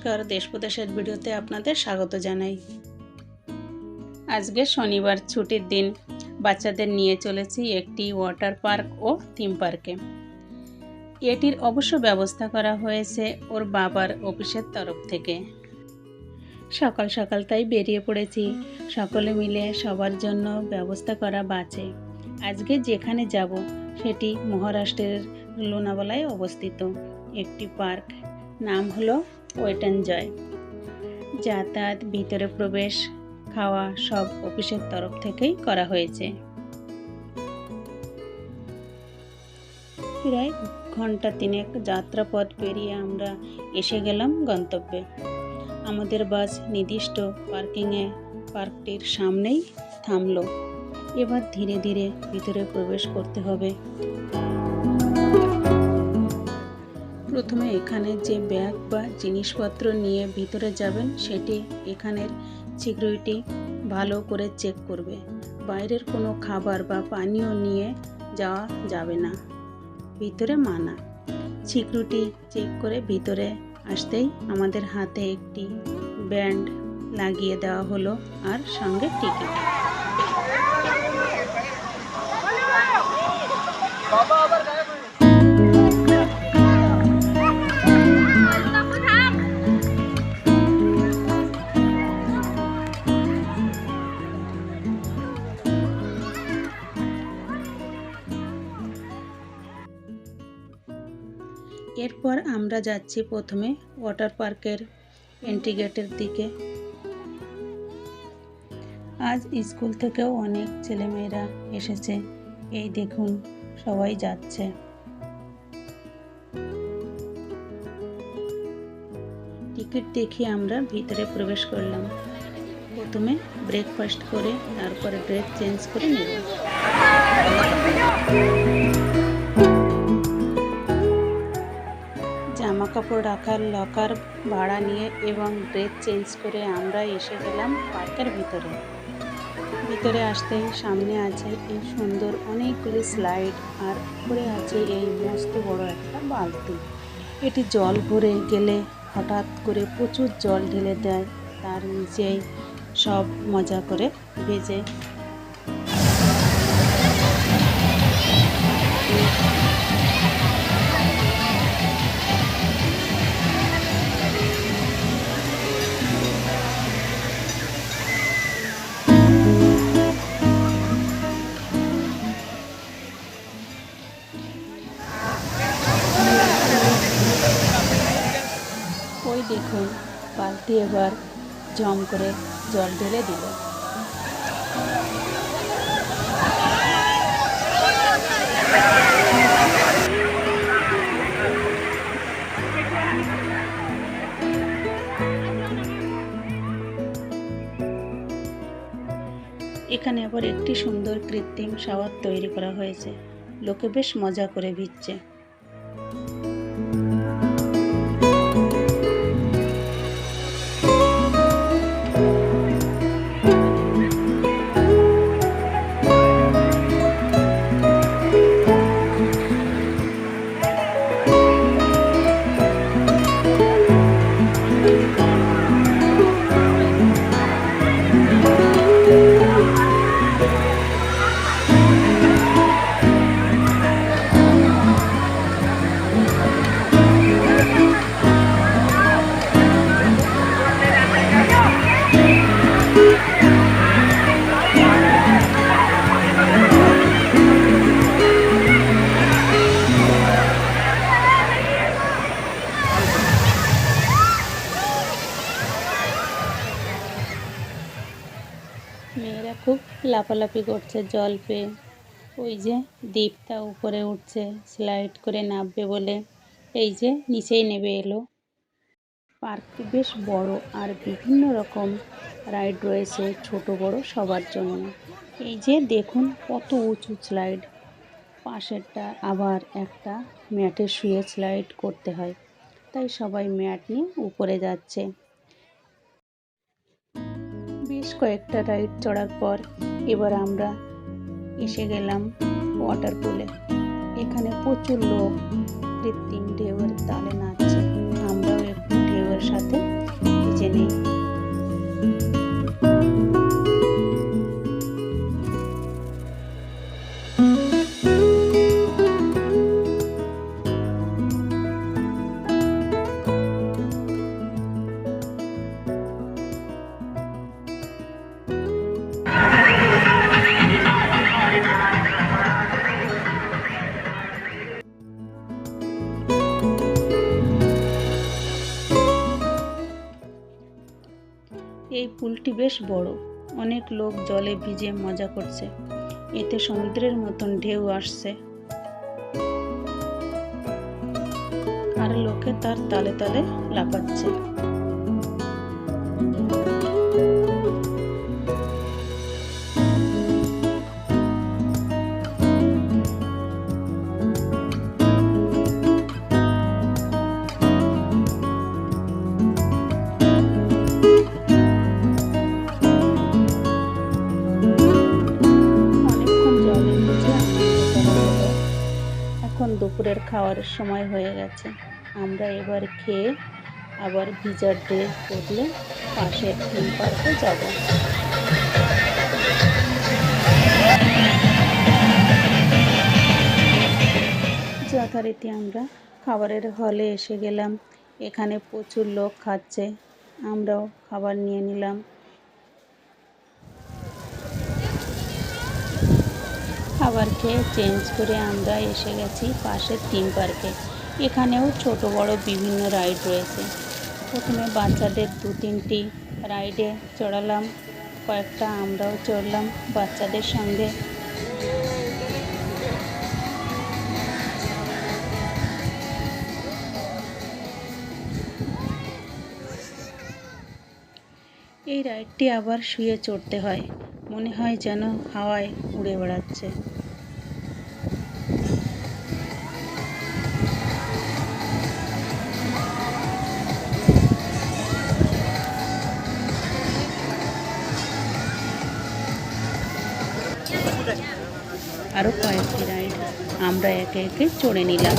নমস্কার, দেশ প্রদেশের ভিডিওতে আপনাদের স্বাগত জানাই। আজকে শনিবার ছুটির দিন, বাচ্চাদের নিয়ে চলেছি একটি ওয়াটার পার্ক ও থিম পার্কে। এটির অবশ্য ব্যবস্থা করা হয়েছে ওর বাবার অফিসের তরফ থেকে। সকাল সকাল তাই বেরিয়ে পড়েছি, সকলে মিলে সবার জন্য ব্যবস্থা করা বাসে। আজকে যেখানে যাব সেটি মহারাষ্ট্রের লোনাওয়ালায় অবস্থিত একটি পার্ক, নাম হলো ওয়েট অ্যান্ড জয়। যাতায়াত, ভিতরে প্রবেশ, খাওয়া সব অফিসের তরফ থেকেই করা হয়েছে। প্রায় ঘন্টা তিনেক যাত্রাপথ পেরিয়ে আমরা এসে গেলাম গন্তব্যে। আমাদের বাস নির্দিষ্ট পার্কটির সামনেই থামলো। এবার ধীরে ধীরে ভিতরে প্রবেশ করতে হবে। প্রথমে এখানে যে ব্যাগ বা জিনিসপত্র নিয়ে ভিতরে যাবেন সেটি এখানের সিকিউরিটি ভালো করে চেক করবে। বাইরের কোনো খাবার বা পানীয় নিয়ে যাওয়া যাবে না, ভিতরে মানা। সিকিউরিটি চেক করে ভিতরে আসতেই আমাদের হাতে একটি ব্যান্ড লাগিয়ে দেওয়া হলো আর সঙ্গে টিকিট। এরপর আমরা যাচ্ছি প্রথমে ওয়াটার পার্কের এন্ট্রি গেটের দিকে। আজ স্কুল থেকেও অনেক ছেলেমেয়েরা এসেছে, এই দেখুন সবাই যাচ্ছে। টিকিট দেখিয়ে আমরা ভিতরে প্রবেশ করলাম। প্রথমে ব্রেকফাস্ট করে তারপরে ড্রেস চেঞ্জ করে নেব। জামা কাপড় রাখার লকার ভাড়া নিয়ে এবং ড্রেস চেঞ্জ করে আমরা এসে গেলাম পার্কের ভিতরে। ভিতরে আসতেই সামনে আছে এই সুন্দর অনেকগুলি স্লাইড, আর উপরে আছে এই মস্ত বড় একটা বালতি। এটি জল ভরে গেলে হঠাৎ করে প্রচুর জল ঢেলে দেয়, তার নিচেই সব মজা করে ভেজে। ওই দেখুন বালতি এবার জম করে জল ঢেলে দিল। এখানে আবার একটি সুন্দর কৃত্রিম শাওয়ার তৈরি করা হয়েছে, লোকে বেশ মজা করে ভিজছে। মেয়েরা খুব লাফালাফি করছে জল পেয়ে। ওই যে দীপটা উপরে উঠছে স্লাইড করে নামবে বলে, এই যে নিচেই নেমে এলো। পার্কটি বেশ বড় আর বিভিন্ন রকম রাইড রয়েছে, ছোট বড় সবার জন্য। এই যে দেখুন কত উঁচু স্লাইড, পাশেরটা আবার একটা ম্যাটে শুয়ে স্লাইড করতে হয়, তাই সবাই ম্যাট নিয়ে উপরে যাচ্ছে। বেশ কয়েকটা রাইড চড়ার পর এবার আমরা এসে গেলাম ওয়াটার পুলে। এখানে প্রচুর লোক কৃত্রিম ঢেউয়ের তালে নাচছে, আমরাও একটু ঢেউয়ের সাথে এই পুলটি বেশ বড়, অনেক লোক জলে ভিজে মজা করছে। এতে সমুদ্রের মতন ঢেউ আসছে আর লোকে তার তালে তালে লাফাচ্ছে। এখন দুপুরের খাওয়ার সময় হয়ে গেছে। আমরা এবার খেয়ে আবার ভিজার ড্রেস বদলে পাশের থিম পার্কে যাব। যথারীতি আমরা খাবারের হলে এসে গেলাম। এখানে প্রচুর লোক খাচ্ছে, আমরাও খাবার নিয়ে নিলাম। খাবার খেয়ে চেঞ্জ করে আমরা এসে গেছি পাশের থিম পার্কে। এখানেও ছোট বড় বিভিন্ন রাইড রয়েছে। প্রথমে বাচ্চাদের 2-3টি রাইডে চড়ালাম, কয়েকটা আমরাও চড়লাম বাচ্চাদের সঙ্গে। এই রাইডটি আবার শুয়ে চড়তে হয়, মনে হয় যেন হাওয়ায় উড়ে বেড়াচ্ছে। আরো কয়েকটি রাইড আমরা একে একে চড়ে নিলাম।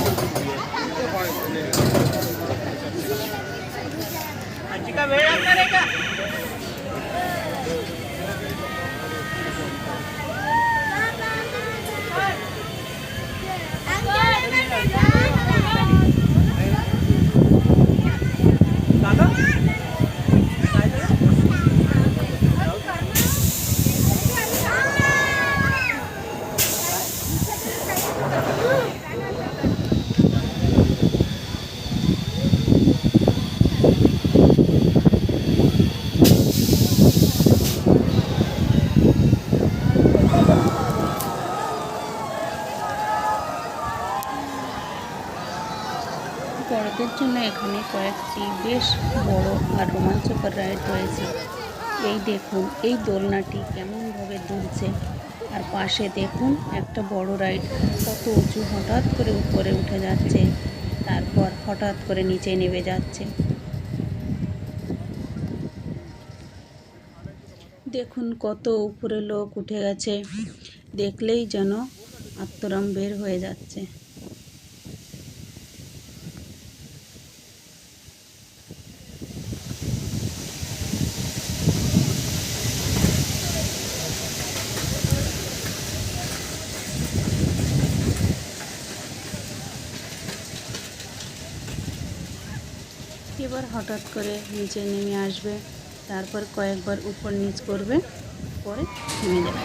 বড়দের জন্য এখানে কয়েকটি বেশ বড় আর রোমাঞ্চকর রাইড রয়েছে। এই দেখুন, এই দোলনাটি কেমনভাবে দুলছে, আর পাশে দেখুন একটা বড় রাইড কত উঁচু, হঠাৎ করে উপরে উঠে যাচ্ছে, তারপর হঠাৎ করে নিচে নেমে যাচ্ছে। দেখুন কত উপরে লোক উঠে গেছে, দেখলেই যেন আত্মরাম বের হয়ে যাচ্ছে। এবার হঠাৎ করে নিচে নেমে আসবে, তারপর কয়েকবার উপর নিচ করবে, পরে থেমে যাবে।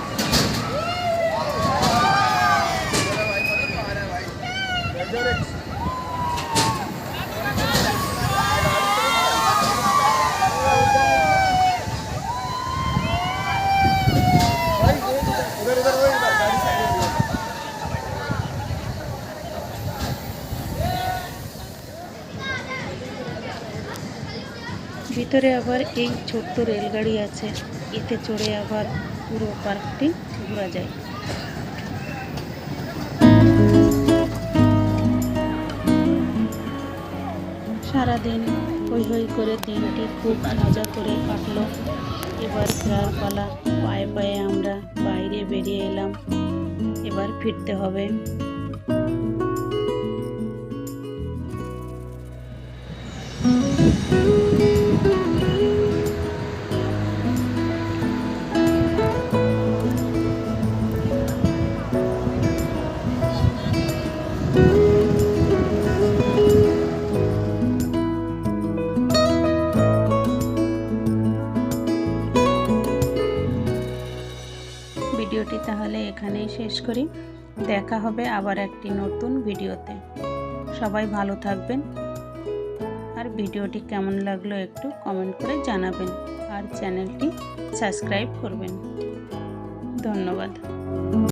ভিতরে আবার এই ছোট্ট রেলগাড়ি আছে, এতে চড়ে আবার পুরো পার্কটি ঘোরা যায়। সারাদিন হই হই করে দিনটি খুব মজা করে কাটলো। এবার ফেরার পালা। পায়ে পায়ে আমরা বাইরে বেরিয়ে এলাম, এবার ফিরতে হবে। ভিডিওটি তাহলে এখানেই শেষ করি। দেখা হবে আবার একটি নতুন ভিডিওতে। সবাই ভালো থাকবেন, আর ভিডিওটি কেমন লাগলো একটু কমেন্ট করে জানাবেন। আর চ্যানেলটি সাবস্ক্রাইব করবেন। ধন্যবাদ।